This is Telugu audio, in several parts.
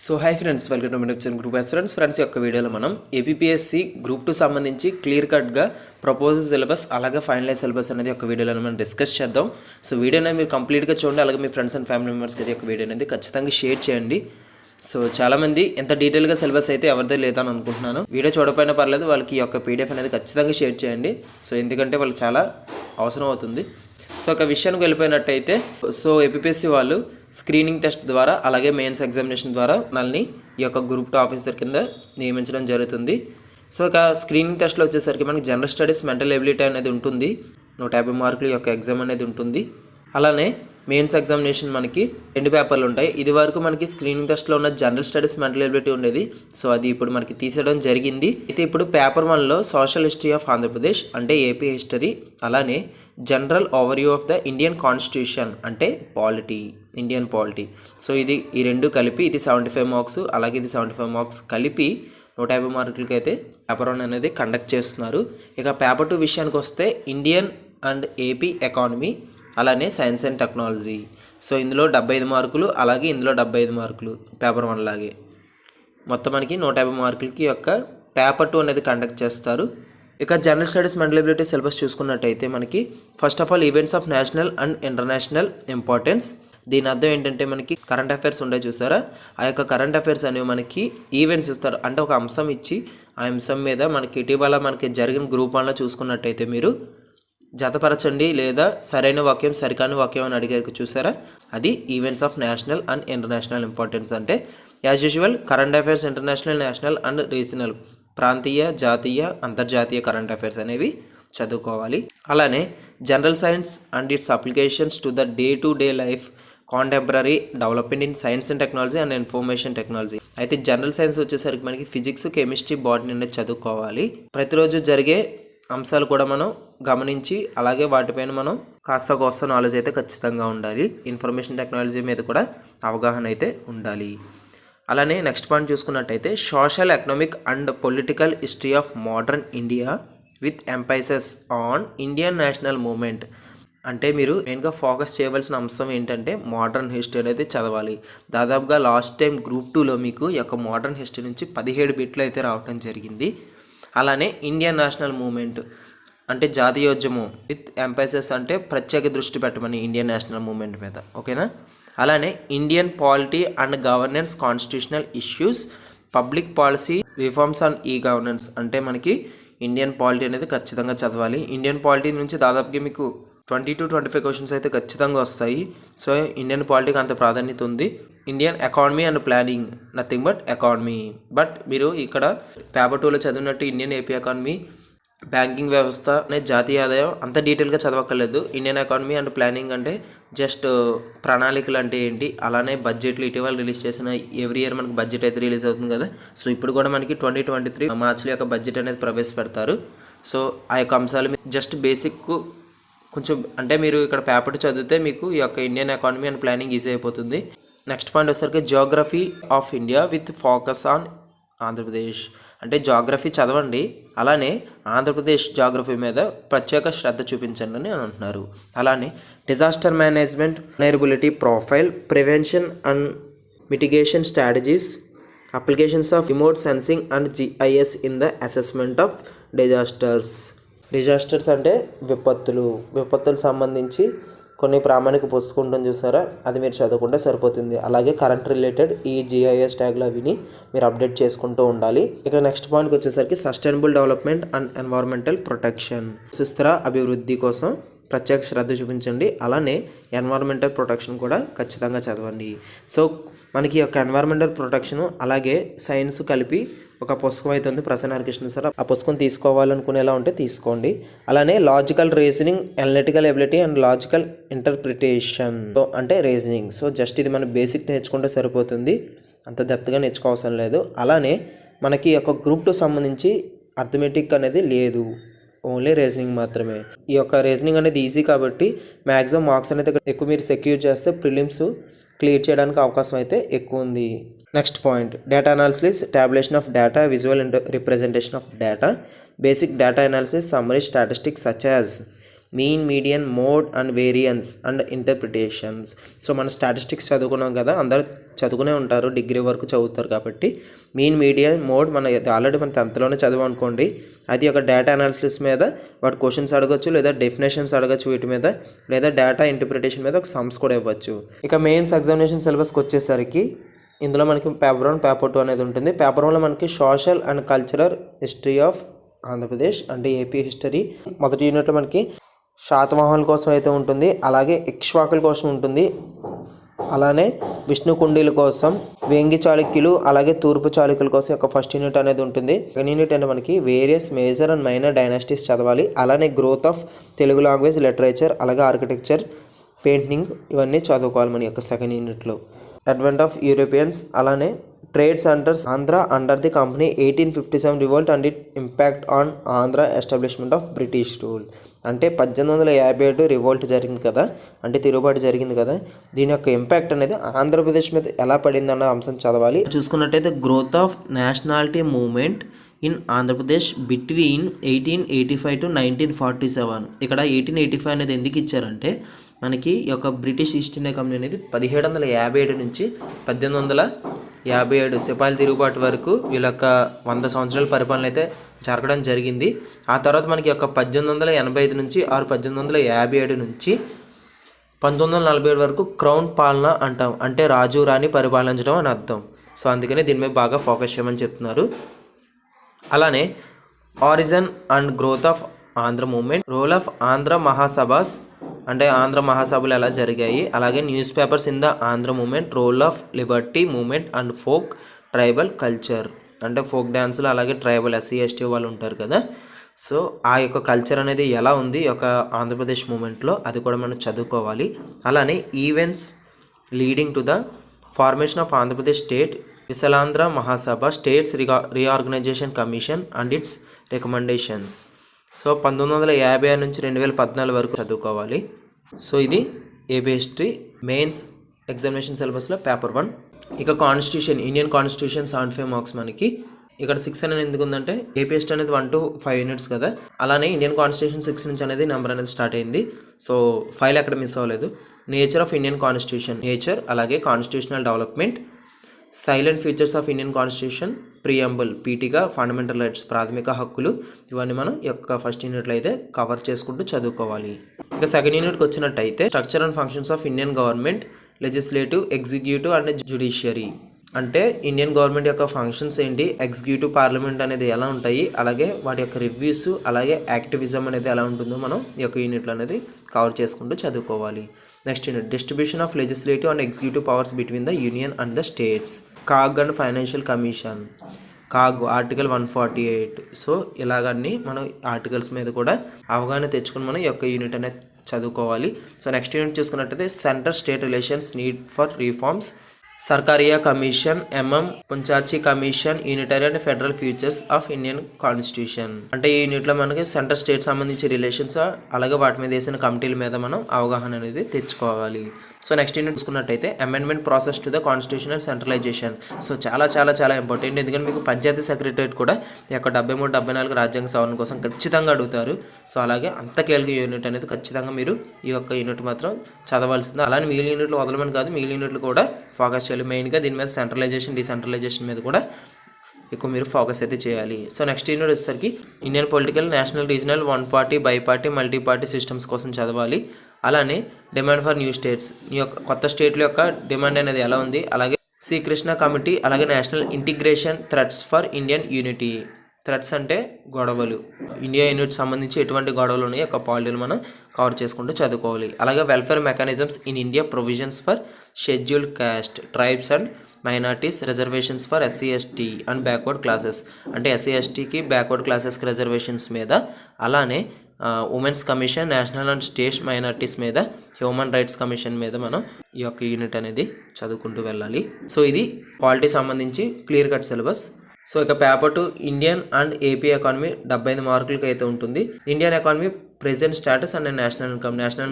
So hi friends, welcome to my channel group friends యొక్క వీడియోలో మనం ఏపీఎస్సి గ్రూప్ 2 సంబంధించి క్లియర్ కట్గా ప్రపోజల్ సిలబస్ అలాగే ఫైనలైజ్ సిలబస్ అనేది ఒక వీడియోలో మనం డిస్కస్ చేద్దాం. సో వీడియో అనేది మీరు కంప్లీట్గా చూడండి, అలాగే మీ ఫ్రెండ్స్ అండ్ ఫ్యామిలీ మెంబర్స్కి అయితే ఒక వీడియో అనేది ఖచ్చితంగా షేర్ చేయండి. సో చాలామంది ఎంత డీటెయిల్గా సిలబస్ అయితే ఎవరిదే లేదని అనుకుంటున్నాను. వీడియో చూడకపోయినా పర్లేదు, వాళ్ళకి ఈ యొక్క పీడిఎఫ్ అనేది ఖచ్చితంగా షేర్ చేయండి. సో ఎందుకంటే వాళ్ళకి చాలా అవసరం అవుతుంది. సో ఒక విషయానికి వెళ్ళిపోయినట్టయితే ఏపీఎస్సి వాళ్ళు స్క్రీనింగ్ టెస్ట్ ద్వారా అలాగే మెయిన్స్ ఎగ్జామినేషన్ ద్వారా మనల్ని ఈ యొక్క గ్రూప్ 2 ఆఫీసర్ కింద నియమించడం జరుగుతుంది. సో ఇక స్క్రీనింగ్ టెస్ట్లో వచ్చేసరికి మనకి జనరల్ స్టడీస్, మెంటల్ ఎబిలిటీ అనేది ఉంటుంది. 150 మార్కుల యొక్క ఎగ్జామ్ అనేది ఉంటుంది. అలానే మెయిన్స్ ఎగ్జామినేషన్ మనకి 2 పేపర్లు ఉంటాయి. ఇది వరకు మనకి స్క్రీనింగ్ టెస్ట్లో ఉన్న జనరల్ స్టడీస్, మెంటల్ ఎబిలిటీ ఉండేది. సో అది ఇప్పుడు మనకి తీసేయడం జరిగింది. అయితే ఇప్పుడు పేపర్ 1లో సోషల్ హిస్టరీ ఆఫ్ ఆంధ్రప్రదేశ్ అంటే ఏపీ హిస్టరీ, అలానే general overview of the Indian constitution అంటే ఇండియన్ పాలిటీ. సో ఈ రెండు కలిపి ఇది 75 మార్క్స్, అలాగే ఇది 75 మార్క్స్ కలిపి 150 మార్కులకి అయితే పేపర్ 1 అనేది కండక్ట్ చేస్తున్నారు. ఇక పేపర్ 2 విషయానికి వస్తే ఇండియన్ అండ్ ఏపీ ఎకానమీ, అలానే సైన్స్ అండ్ టెక్నాలజీ. సో ఇందులో 75 మార్కులు, అలాగే ఇందులో 75 మార్కులు పేపర్ 1 లాగే. మొత్తం మనకి 150 మార్కులకి యొక్క పేపర్ 2 అనేది కండక్ట్ చేస్తారు. ఇక general studies, mental ability syllabus చూసుకున్నట్టయితే మనకి first of all events of national and international importance. దీని అర్థం ఏంటంటే మనకి కరెంట్ అఫైర్స్ ఉండే చూసారా, ఆ యొక్క కరెంట్ అఫైర్స్ అనేవి మనకి ఈవెంట్స్ ఇస్తారు. అంటే ఒక అంశం ఇచ్చి ఆ అంశం మీద మనకి ఇటీవల మనకి జరిగిన గ్రూప్ 1లో చూసుకున్నట్టయితే మీరు జతపరచండి లేదా సరైన వాక్యం, సరికాని వాక్యం అని అడిగారు చూసారా, అది events of national and international importance. అంటే as usual current affairs, international, national and regional, ప్రాంతీయ, జాతీయ, అంతర్జాతీయ కరెంట్ అఫైర్స్ అనేవి చదువుకోవాలి. అలానే general science and its applications to the day to day life, contemporary development in science and technology and information technology. అయితే జనరల్ సైన్స్ వచ్చేసరికి మనకి ఫిజిక్స్, కెమిస్ట్రీ, బాటనీ అనేది చదువుకోవాలి. ప్రతిరోజు జరిగే అంశాలు కూడా మనం గమనించి అలాగే వాటిపైన మనం కాస్త కోస్త నాలెడ్జ్ అయితే ఖచ్చితంగా ఉండాలి. ఇన్ఫర్మేషన్ టెక్నాలజీ మీద కూడా అవగాహన అయితే ఉండాలి. అలానే నెక్స్ట్ పాయింట్ చూసుకున్నట్టయితే social, economic and political history of modern India with emphasis on Indian national movement. అంటే మీరు మెయిన్గా ఫోకస్ చేయవలసిన అంశం ఏంటంటే మోడర్న్ హిస్టరీ అనేది చదవాలి. దాదాపుగా లాస్ట్ టైం గ్రూప్ 2లో మీకు ఈ యొక్క మోడర్న్ హిస్టరీ నుంచి 17 బిట్లు అయితే రావడం జరిగింది. అలానే ఇండియన్ నేషనల్ మూమెంట్ అంటే జాతీయోద్యమం విత్ ఎంపైసెస్ అంటే ప్రత్యేక దృష్టి పెట్టమని ఇండియన్ నేషనల్ మూమెంట్ మీద, ఓకేనా. అలానే Indian polity and governance, constitutional issues, public policy reforms on e governance. అంటే మనకి ఇండియన్ పాలిటీ అనేది ఖచ్చితంగా చదవాలి. ఇండియన్ పాలిటీ నుంచి దాదాపుగా మీకు 20 to 25 క్వశ్చన్స్ అయితే ఖచ్చితంగా వస్తాయి. సో ఇండియన్ పాలిటీకి అంత ప్రాధాన్యత ఉంది. Indian economy and planning, nothing but economy. But మీరు ఇక్కడ పేపర్ 2లో చదివినట్టు ఇండియన్ ఏపీ ఎకానమీ, బ్యాంకింగ్ వ్యవస్థ అనేది జాతీయ ఆదాయం అంత డీటెయిల్గా చదవక్కర్లేదు. ఇండియన్ ఎకానమీ అండ్ ప్లానింగ్ అంటే జస్ట్ ప్రణాళికలు అంటే ఏంటి, అలానే బడ్జెట్లు ఇటీవల రిలీజ్ చేసిన ఎవ్రీ ఇయర్ మనకి బడ్జెట్ అయితే రిలీజ్ అవుతుంది కదా. సో ఇప్పుడు కూడా మనకి 2023 మార్చిలో యొక్క బడ్జెట్ అనేది ప్రవేశపెడతారు. సో ఆ యొక్క అంశాలు జస్ట్ బేసిక్ కొంచెం అంటే మీరు ఇక్కడ పేపర్ చదివితే మీకు ఈ యొక్క Indian economy and planning easy అయిపోతుంది. నెక్స్ట్ పాయింట్ వచ్చేసరికి Geography of India with focus on Andhra Pradesh. అంటే జాగ్రఫీ చదవండి, అలానే ఆంధ్రప్రదేశ్ జాగ్రఫీ మీద ప్రత్యేక శ్రద్ధ చూపించండి అని అంటున్నారు. అలానే disaster management, vulnerability profile, prevention and mitigation strategies, applications of remote sensing and GIS in the assessment of disasters అంటే విపత్తులు సంబంధించి కొన్ని ప్రామాణిక పుస్తకం చూసారా, అది మీరు చదువుకుంటే సరిపోతుంది. అలాగే కరెంట్ రిలేటెడ్ ఈ GIS ట్యాగ్లు అవిని మీరు అప్డేట్ చేసుకుంటూ ఉండాలి. ఇక నెక్స్ట్ పాయింట్కి వచ్చేసరికి sustainable development and environmental protection, సుస్థిర అభివృద్ధి కోసం ప్రత్యేక శ్రద్ధ చూపించండి. అలానే ఎన్వైరన్మెంటల్ ప్రొటెక్షన్ కూడా ఖచ్చితంగా చదవండి. సో మనకి యొక్క ఎన్వైరన్మెంటల్ ప్రొటెక్షన్ అలాగే సైన్స్ కలిపి ఒక పుస్తకం అయితే ఉంది, ప్రసన్న హరికృష్ణ సార్. ఆ పుస్తకం తీసుకోవాలనుకునేలా ఉంటే తీసుకోండి. అలానే logical reasoning, analytical ability and logical interpretation అంటే రీజనింగ్. సో జస్ట్ ఇది మనం బేసిక్ నేర్చుకుంటే సరిపోతుంది, అంత డెప్త్గా నేర్చుకోవాల్సిన లేదు. అలానే మనకి ఒక గ్రూప్ 2 సంబంధించి అర్థమెటిక్ అనేది లేదు, ఓన్లీ రీజనింగ్ మాత్రమే. ఈ యొక్క రీజనింగ్ అనేది ఈజీ కాబట్టి మ్యాక్సిమం మార్క్స్ అనేది ఎక్కువ మీరు సెక్యూర్ చేస్తే ప్రిలిమ్స్ క్లియర్ చేయడానికి అవకాశం అయితే ఎక్కువ ఉంది. Next point data analysis, tabulation of data, visual representation of data, basic data analysis, summary statistics such as mean median mode and variance and interpretations. So మన స్టాటిస్టిక్స్ చదువుకున్నాం కదా, అందరూ చదువుకునే ఉంటారు, డిగ్రీ వరకు చదువుతారు కాబట్టి మీన్ మీడియన్ మోడ్ ఆల్రెడీ మన 10th చదువు అనుకోండి. అది ఒక డేటా అనాలిసిస్ మీద వాటి క్వశ్చన్స్ అడగచ్చు, లేదా డెఫినేషన్స్ అడగచ్చు వీటి మీద, లేదా డేటా ఇంటర్ప్రిటేషన్ మీద ఒక సమ్స్ కూడా ఇవ్వచ్చు. ఇక మెయిన్స్ ఎగ్జామినేషన్ సిలబస్కి వచ్చేసరికి ఇందులో మనకి పేపర్ 1, పేపర్ 2 అనేది ఉంటుంది. పేపర్ 1లో మనకి social and cultural history of Andhra Pradesh అంటే ఏపీ హిస్టరీ. మొదటి యూనిట్లో మనకి శాతవాహనుల కోసం అయితే ఉంటుంది, అలాగే ఇక్ష్వాకుల కోసం ఉంటుంది, అలానే విష్ణు కుండీల కోసం, వేంగి చాళుక్యులు, అలాగే తూర్పు చాళుక్యుల కోసం ఒక ఫస్ట్ యూనిట్ అనేది ఉంటుంది. సెకండ్ యూనిట్ అంటే మనకి various major and minor dynasties చదవాలి, అలానే growth of Telugu language, literature, అలాగే ఆర్కిటెక్చర్, పెయింటింగ్ ఇవన్నీ చదువుకోవాలి మన యొక్క సెకండ్ యూనిట్లో. అడ్వెంట్ ఆఫ్ యూరోపియన్స్, అలానే trade centres Andhra under the company 1857 revolt and it impact on Andhra establishment of British rule. అంటే 1857 రివోల్ట్ జరిగింది కదా, అంటే తిరుగుబాటు జరిగింది కదా, దీని యొక్క ఇంపాక్ట్ అనేది ఆంధ్రప్రదేశ్ మీద ఎలా పడింది అన్న అంశం చదవాలి. చూసుకున్నట్టయితే growth of nationality movement in Andhra Pradesh between 1885 to 1947. ఇక్కడ 1885 అనేది ఎందుకు ఇచ్చారంటే మనకి ఈ యొక్క బ్రిటిష్ ఈస్ట్ ఇండియా కంపెనీ అనేది 1757 నుంచి 1857 సిపాయిల తిరుగుబాటు వరకు వీళ్ళ యొక్క 100 సంవత్సరాల పరిపాలన అయితే జరగడం జరిగింది. ఆ తర్వాత మనకి యొక్క 1885 నుంచి 1857 నుంచి 1947 వరకు క్రౌన్ పాలన అంటాం, అంటే రాజు రాణి పరిపాలించడం అని అర్థం. సో అందుకనే దీని మీద బాగా ఫోకస్ చేయమని చెప్తున్నారు. అలానే origin and growth of Andhra movement, role of Andhra Mahasabhas అంటే ఆంధ్ర మహాసభలు ఎలా జరిగాయి, అలాగే newspapers in the Andhra movement, role of liberty movement and folk tribal culture అంటే ఫోక్ డ్యాన్సులు, అలాగే ట్రైబల్ ఎస్సీ ఎస్టీ వాళ్ళు ఉంటారు కదా, సో ఆ యొక్క కల్చర్ అనేది ఎలా ఉంది ఈ యొక్క ఆంధ్రప్రదేశ్ మూమెంట్లో అది కూడా మనం చదువుకోవాలి. అలానే events leading to the formation of Andhra Pradesh state, Vishalandhra Mahasabha, states reorganisation commission and its recommendations. So 1956 నుంచి 2014 వరకు చదువుకోవాలి. సో ఇది ఏపీ హిస్టరీ మెయిన్స్ ఎగ్జామినేషన్ సిలబస్లో పేపర్ 1. ఇక కాన్స్టిట్యూషన్, ఇండియన్ కాన్స్టిట్యూషన్ 75 మార్క్స్ మనకి. ఇక్కడ 6 అనేది ఎందుకు ఉందంటే ఏపీ హిస్టరీ అనేది 1 to 5 యూనిట్స్ కదా, అలానే ఇండియన్ కాన్స్టిట్యూషన్ 6 నుంచి అనేది నెంబర్ అనేది స్టార్ట్ అయింది. సో 5 ఎక్కడ మిస్ అవ్వలేదు. Nature of Indian constitution, nature, అలాగే constitutional development, salient features of Indian constitution, preamble, పీటీగా ఫండమెంటల్ రైట్స్ ప్రాథమిక హక్కులు, ఇవన్నీ మనం ఈ యొక్క ఫస్ట్ యూనిట్లో అయితే కవర్ చేసుకుంటూ చదువుకోవాలి. ఇక సెకండ్ యూనిట్కి వచ్చినట్టయితే structure and functions of Indian government, legislative, executive and judiciary. అంటే ఇండియన్ గవర్నమెంట్ యొక్క ఫంక్షన్స్ ఏంటి, ఎగ్జిక్యూటివ్ పార్లమెంట్ అనేది ఎలా ఉంటాయి, అలాగే వాటి యొక్క రివ్యూస్, అలాగే యాక్టివిజం అనేది ఎలా ఉంటుందో మనం ఈ యొక్క యూనిట్లో అనేది కవర్ చేసుకుంటూ చదువుకోవాలి. Next unit distribution of legislative and executive powers between the union and the states, CAG and financial commission, CAG article 148. So ఇలాగన్నీ మనం ఆర్టికల్స్ మీద కూడా అవగాహన తెచ్చుకుని మనం ఈ యొక్క యూనిట్ అనేది చదువుకోవాలి. సో నెక్స్ట్ యూనిట్ చూసుకున్నట్టయితే centre state relations need for reforms, Sarkaria commission, Punchhi commission, unitary and federal features of Indian constitution. అంటే ఈ యూనిట్లో మనకి సెంటర్ స్టేట్ సంబంధించి రిలేషన్స్, అలాగే వాటి మీద వేసిన కమిటీల మీద మనం అవగాహన అనేది తెచ్చుకోవాలి. సో నెక్స్ట్ యూనిట్ చూసుకున్నట్టయితే amendment process to the constitution and centralisation. So చాలా చాలా చాలా ఇంపార్టెంట్, ఎందుకంటే మీకు పంచాయతీ సెక్రటరేట్ కూడా ఈ యొక్క 73, 74 రాజ్యాంగ సవరణ కోసం ఖచ్చితంగా అడుగుతారు. సో అలాగే అంత కీలక యూనిట్ అనేది ఖచ్చితంగా మీరు ఈ యొక్క యూనిట్ మాత్రం చదవాల్సింది. అలానే మిగిలిన యూనిట్లు వదలమని కాదు, మిగిలిన యూనిట్లు కూడా ఫోకస్ చేయాలి. మెయిన్గా దీని మీద సెంట్రలైజేషన్, డిసెంట్రలైజేషన్ మీద కూడా ఎక్కువ మీరు ఫోకస్ అయితే చేయాలి. సో నెక్స్ట్ యూనిట్ వచ్చేసరికి Indian political, national, regional, one party, by party, multi party systems కోసం చదవాలి. అలానే డిమాండ్ ఫర్ న్యూ స్టేట్స్, ఈ యొక్క కొత్త స్టేట్ల యొక్క డిమాండ్ అనేది ఎలా ఉంది, అలాగే శ్రీకృష్ణ కమిటీ, అలాగే national integration, threats for Indian unity. Threats అంటే గొడవలు, ఇండియా యూనిట్ సంబంధించి ఎటువంటి గొడవలు ఉన్నాయి యొక్క పాలిటీలు మనం కవర్ చేసుకుంటూ చదువుకోవాలి. అలాగే welfare mechanisms in India, provisions for scheduled cost, tribes and minorities, reservations for SC ST and backward classes, అంటే ఎస్సీ ఎస్టీకి బ్యాక్వర్డ్ క్లాసెస్కి రిజర్వేషన్స్ మీద, అలానే women's commission, national and state minorities మీద, హ్యూమన్ రైట్స్ కమిషన్ మీద మనం ఈ యొక్క యూనిట్ అనేది చదువుకుంటూ వెళ్ళాలి. సో ఇది పాలిటీ సంబంధించి క్లియర్ కట్ సిలబస్. సో ఇక paper 2 Indian and AP economy 75 మార్కులకి అయితే ఉంటుంది. Indian economy present status and national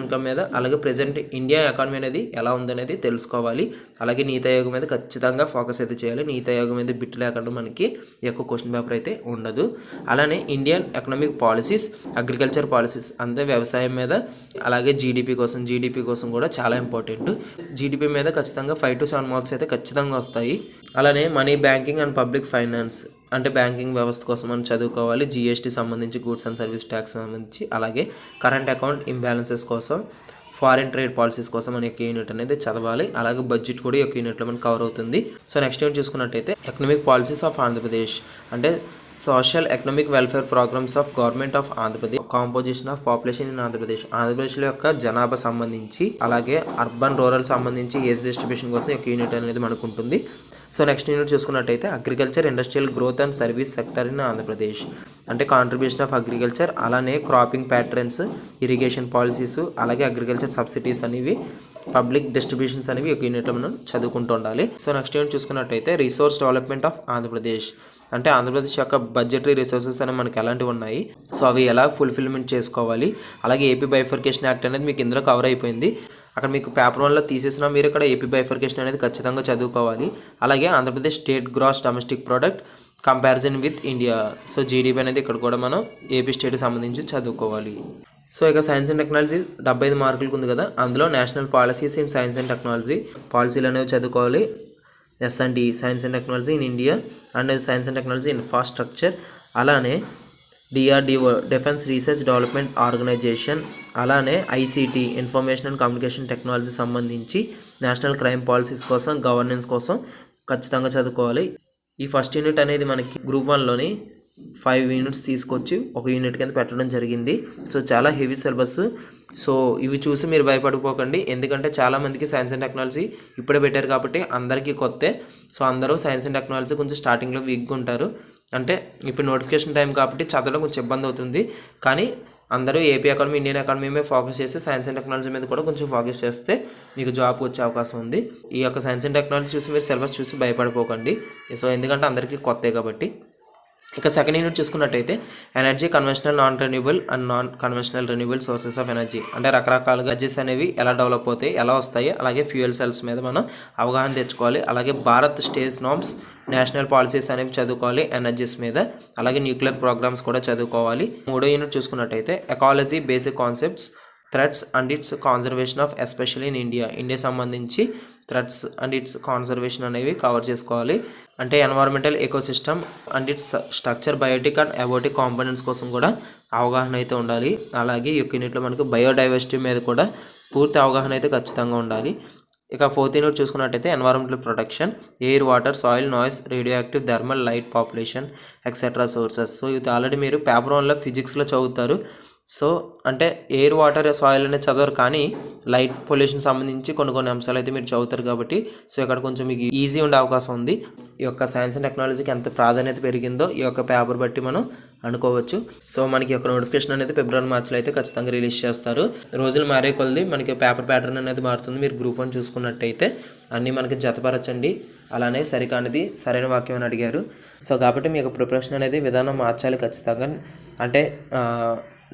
income మీద, అలాగే ప్రెజెంట్ ఇండియా ఎకానమీ అనేది ఎలా ఉందనేది తెలుసుకోవాలి. అలాగే నీతి ఆయోగ్ మీద ఖచ్చితంగా ఫోకస్ అయితే చేయాలి. నీతి ఆయోగ్ మీద బిట్ లేకుండా మనకి ఈ యొక్క క్వశ్చన్ పేపర్ అయితే ఉండదు. అలానే Indian economic policies, agriculture policies అంతే వ్యవసాయం మీద, అలాగే జీడిపి కోసం కూడా చాలా ఇంపార్టెంట్. జీడిపి మీద ఖచ్చితంగా 5 to 7 మార్క్స్ అయితే ఖచ్చితంగా వస్తాయి. అలానే money, banking and public finance అంటే బ్యాంకింగ్ వ్యవస్థ కోసం మనం చదువుకోవాలి. జిఎస్టీ సంబంధించి, గూడ్స్ అండ్ సర్వీస్ ట్యాక్స్ సంబంధించి, అలాగే కరెంట్ అకౌంట్ ఇంబ్యాలెన్సెస్ కోసం, ఫారిన్ ట్రేడ్ పాలసీస్ కోసం మన యొక్క యూనిట్ అనేది చదవాలి. అలాగే బడ్జెట్ కూడా ఈ యొక్క యూనిట్లో మనకు కవర్ అవుతుంది. సో నెక్స్ట్ యూనిట్ చూసుకున్నట్టయితే ఎకనామిక్ పాలసీస్ ఆఫ్ ఆంధ్రప్రదేశ్ అంటే social economic welfare programmes of government of Andhra Pradesh, composition of population in Andhra Pradesh, ఆంధ్రప్రదేశ్లో యొక్క జనాభా సంబంధించి, అలాగే అర్బన్ రూరల్ సంబంధించి ఏజ్ డిస్ట్రిబ్యూషన్ కోసం యొక్క యూనిట్ అనేది మనకు ఉంటుంది. సో నెక్స్ట్ యూనిట్ చూసుకున్నట్టయితే agriculture, industrial growth and service sector in Andhra Pradesh అంటే కాంట్రిబ్యూషన్ ఆఫ్ అగ్రికల్చర్, అలానే క్రాపింగ్ ప్యాటర్న్స్, ఇరిగేషన్ పాలసీస్, అలాగే అగ్రికల్చర్ సబ్సిడీస్ అనేవి, పబ్లిక్ డిస్ట్రిబ్యూషన్స్ అనేవి ఒక యూనిట్లో మనం చదువుకుంటూ ఉండాలి. సో నెక్స్ట్ యూనిట్ చూసుకున్నట్టయితే రిసోర్స్ డెవలప్మెంట్ ఆఫ్ ఆంధ్రప్రదేశ్ అంటే ఆంధ్రప్రదేశ్ యొక్క బడ్జెటరీ రిసోర్సెస్ అనేవి మనకి ఎలాంటివి ఉన్నాయి, సో అవి ఎలా ఫుల్ఫిల్మెంట్ చేసుకోవాలి. అలాగే ఏపీ బైఫర్కేషన్ యాక్ట్ అనేది మీకు ఇందులో కవర్ అయిపోయింది. అక్కడ మీకు పేపర్ 1లో తీసేసిన మీరు ఇక్కడ ఏపీ బైఫర్కేషన్ అనేది ఖచ్చితంగా చదువుకోవాలి. అలాగే Andhra Pradesh state gross domestic product comparison with India, so GDP అనేది ఇక్కడ కూడా మనం ఏపీ స్టేట్కి సంబంధించి చదువుకోవాలి. సో ఇక సైన్స్ అండ్ టెక్నాలజీ 75 మార్కులకు ఉంది కదా, అందులో national policies in science and technology పాలసీలు అనేవి చదువుకోవాలి. S&T science and technology in India and science and technology infrastructure, అలానే DRDO defence research development organisation, అలానే ICT information and communication technology సంబంధించి నేషనల్ క్రైమ్ పాలసీస్ కోసం, గవర్నెన్స్ కోసం ఖచ్చితంగా చదువుకోవాలి. ఈ ఫస్ట్ యూనిట్ అనేది మనకి గ్రూప్ 1లోని 5 యూనిట్స్ తీసుకొచ్చి ఒక యూనిట్ కింద పెట్టడం జరిగింది. సో చాలా హెవీ సిలబస్. సో ఇవి చూసి మీరు భయపడిపోకండి, ఎందుకంటే చాలామందికి సైన్స్ అండ్ టెక్నాలజీ ఇప్పుడే పెట్టారు కాబట్టి అందరికీ కొత్తే. సో అందరూ సైన్స్ అండ్ టెక్నాలజీ కొంచెం స్టార్టింగ్లో వీక్గా ఉంటారు, అంటే ఇప్పుడు నోటిఫికేషన్ టైం కాబట్టి చదవడం కొంచెం ఇబ్బంది అవుతుంది. కానీ అందరూ ఏపీ ఎకానమీ, ఇండియన్ ఎకానమీ మీద ఫోకస్ చేసి సైన్స్ అండ్ టెక్నాలజీ మీద కూడా కొంచెం ఫోకస్ చేస్తే మీకు జాబ్ వచ్చే అవకాశం ఉంది. ఈ యొక్క సైన్స్ అండ్ టెక్నాలజీ చూసి మీరు సిలబస్ చూసి భయపడిపోకండి, సో ఎందుకంటే అందరికీ కొత్తే కాబట్టి. ఇక సెకండ్ యూనిట్ చూసుకున్నట్టయితే energy, conventional, non renewable and non conventional renewable sources of energy అంటే రకరకాలుగా ఎనర్జీస్ అనేవి ఎలా డెవలప్ అవుతాయి, ఎలా వస్తాయి, అలాగే ఫ్యూయల్ సెల్స్ మీద మనం అవగాహన తెచ్చుకోవాలి. అలాగే Bharat stage norms, national policies అనేవి చదువుకోవాలి ఎనర్జీస్ మీద, అలాగే న్యూక్లియర్ ప్రోగ్రామ్స్ కూడా చదువుకోవాలి. మూడో యూనిట్ చూసుకున్నట్టయితే ecology, basic concepts, threats and its conservation of especially in India సంబంధించి థ్రెట్స్ అండ్ ఇట్స్ కాన్జర్వేషన్ అనేవి కవర్ చేసుకోవాలి. అంటే environmental ecosystem and its structure, biotic and abiotic components కోసం కూడా అవగాహన అయితే ఉండాలి. అలాగే ఈ యూనిట్లో మనకు బయోడైవర్సిటీ మీద కూడా పూర్తి అవగాహన అయితే ఖచ్చితంగా ఉండాలి. ఇక ఫోర్త్ యూనిట్ చూసుకున్నట్టయితే environmental protection, air, water, soil, noise, radio active, thermal, light, population etcetera sources. So ఇది ఆల్రెడీ మీరు పేపర్ 1లో ఫిజిక్స్లో చదువుతారు. సో అంటే ఎయిర్, వాటర్, సాయిల్ అనేది చదవరు, కానీ లైట్ పొల్యూషన్ సంబంధించి కొన్ని అంశాలు అయితే మీరు చదువుతారు కాబట్టి సో ఇక్కడ కొంచెం మీకు ఈజీ ఉండే అవకాశం ఉంది. ఈ యొక్క సైన్స్ అండ్ టెక్నాలజీకి ఎంత ప్రాధాన్యత పెరిగిందో ఈ యొక్క పేపర్ బట్టి మనం అనుకోవచ్చు. సో మనకి యొక్క నోటిఫికేషన్ అనేది ఫిబ్రవరి, మార్చిలో అయితే ఖచ్చితంగా రిలీజ్ చేస్తారు. రోజులు మారే కొలది మనకి పేపర్ ప్యాటర్న్ అనేది మారుతుంది. మీరు గ్రూప్ 1 చూసుకున్నట్టయితే అన్నీ మనకి జతపరచండి. అలానే సరికానిది సరైన వాక్యం అని అడిగారు. సో కాబట్టి మీ యొక్క ప్రిపరేషన్ అనేది విధానం మార్చాలి ఖచ్చితంగా. అంటే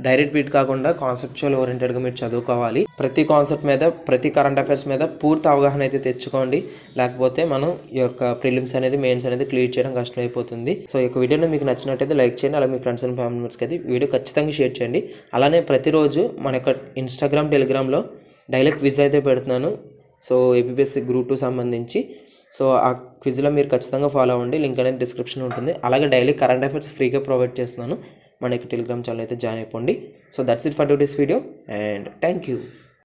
డైరెక్ట్ బీట్ కాకుండా కాన్సెప్చువల్ ఓరియంటెడ్గా మీరు చదువుకోవాలి. ప్రతి కాన్సెప్ట్ మీద, ప్రతి కరెంట్ అఫైర్స్ మీద పూర్తి అవగాహన అయితే తెచ్చుకోండి, లేకపోతే మనం ఈ యొక్క ప్రిలిమ్స్ అనేది, మెయిన్స్ అనేది క్లియర్ చేయడం కష్టమైపోతుంది. సో ఈ యొక్క వీడియోని మీకు నచ్చినట్టయితే లైక్ చేయండి, అలాగే మీ ఫ్రెండ్స్ అండ్ ఫ్యామిలీ మెంబర్స్కి అయితే వీడియో ఖచ్చితంగా షేర్ చేయండి. అలానే ప్రతిరోజు మన యొక్క ఇన్స్టాగ్రామ్, టెలిగ్రామ్లో డైలీ క్విజ్ అయితే పెడుతున్నాను. సో ఏపీఎస్సీ గ్రూప్ 2 సంబంధించి. సో ఆ క్విజ్లో మీరు ఖచ్చితంగా ఫాలో అవ్వండి, లింక్ అనేది డిస్క్రిప్షన్ ఉంటుంది. అలాగే డైలీ కరెంట్ అఫైర్స్ ఫ్రీగా ప్రొవైడ్ చేస్తున్నాను. మన యొక్క టెలిగ్రామ్ ఛానల్ అయితే జాయిన్ అయిపోండి. So that's it for today's video and thank you.